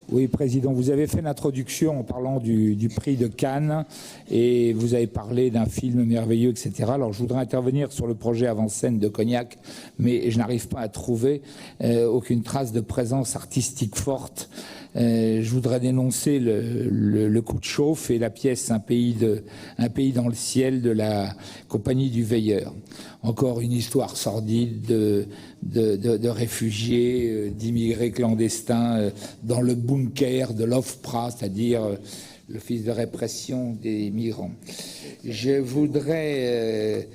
Oui, Président, vous avez fait l'introduction en parlant du prix de Cannes et vous avez parlé d'un film merveilleux, etc. Alors, je voudrais intervenir sur le projet Avant-Scène de Cognac, mais je n'arrive pas à trouver aucune trace de présence artistique forte. Je voudrais dénoncer le coup de chauffe et la pièce Un pays dans le ciel de la Compagnie du Veilleur. Encore une histoire sordide de réfugiés, d'immigrés clandestins dans le bunker de l'OFPRA, c'est-à-dire l'Office de répression des migrants. Je voudrais,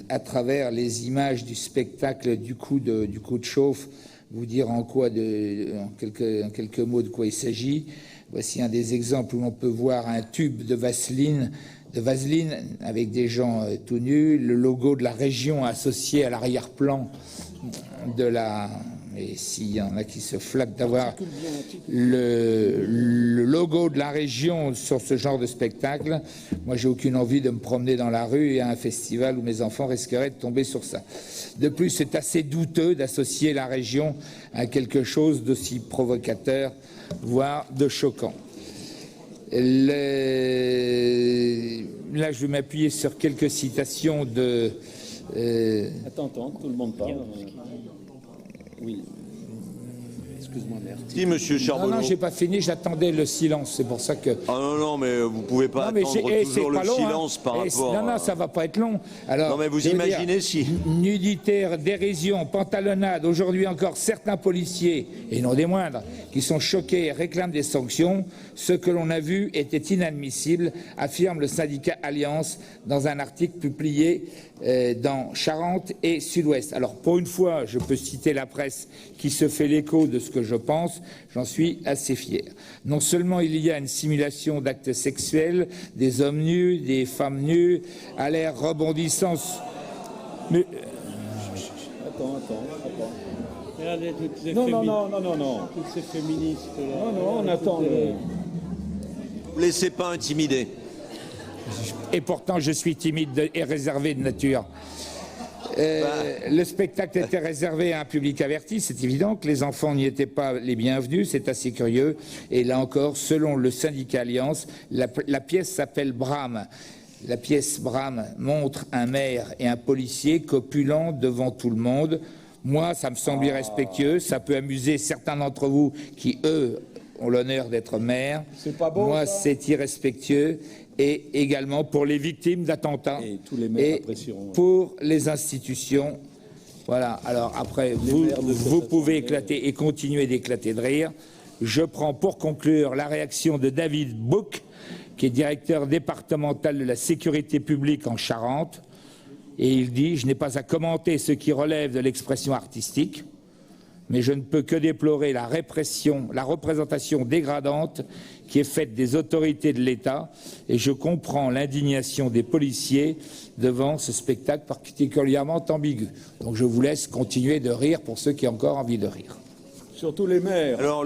à travers les images du spectacle du coup de chauffe, vous dire en quelques mots de quoi il s'agit. Voici un des exemples où l'on peut voir un tube de vaseline avec des gens tout nus, le logo de la région associé à l'arrière-plan de la... Et s'il y en a qui se flattent d'avoir le logo de la région sur ce genre de spectacle, moi j'ai aucune envie de me promener dans la rue et à un festival où mes enfants risqueraient de tomber sur ça. De plus, c'est assez douteux d'associer la région à quelque chose d'aussi provocateur, voire de choquant. Là, je vais m'appuyer sur quelques citations de... Attends, tout le monde parle. Oui. Excuse-moi, merci. Si, monsieur Charbonneau. Non, j'ai pas fini, j'attendais le silence, c'est pour ça que... Ah non, mais vous pouvez pas attendre toujours le silence par rapport... Non, ça va pas être long. Alors, non, mais vous imaginez si... Nudité, dérision, pantalonnade, aujourd'hui encore certains policiers, et non des moindres, qui sont choqués et réclament des sanctions. Ce que l'on a vu était inadmissible, affirme le syndicat Alliance dans un article publié dans Charente et Sud-Ouest. Alors, pour une fois, je peux citer la presse qui se fait l'écho de ce que je pense, j'en suis assez fier. Non seulement il y a une simulation d'actes sexuels, des hommes nus, des femmes nues, à l'air rebondissant... Mais... Attends. Regardez toutes ces Non. toutes ces féministes là. Non, on attend. Vous laissez pas intimider. Et pourtant, je suis timide et réservé de nature. Le spectacle était réservé à un public averti, c'est évident que les enfants n'y étaient pas les bienvenus, c'est assez curieux. Et là encore, selon le syndicat Alliance, la pièce s'appelle Brahme. La pièce Brahme montre un maire et un policier copulants devant tout le monde. Moi, ça me semble irrespectueux, ça peut amuser certains d'entre vous qui, eux, ont l'honneur d'être maires. C'est pas beau. Moi, c'est irrespectueux. Et également pour les victimes d'attentats et pour les institutions. Voilà, alors après, vous pouvez éclater et continuer d'éclater de rire. Je prends pour conclure la réaction de David Bouc, qui est directeur départemental de la sécurité publique en Charente. Et il dit « Je n'ai pas à commenter ce qui relève de l'expression artistique, mais je ne peux que déplorer la répression, la représentation dégradante qui est faite des autorités de l'État et je comprends l'indignation des policiers devant ce spectacle particulièrement ambigu. Donc je vous laisse continuer de rire pour ceux qui ont encore envie de rire. Surtout les maires. Alors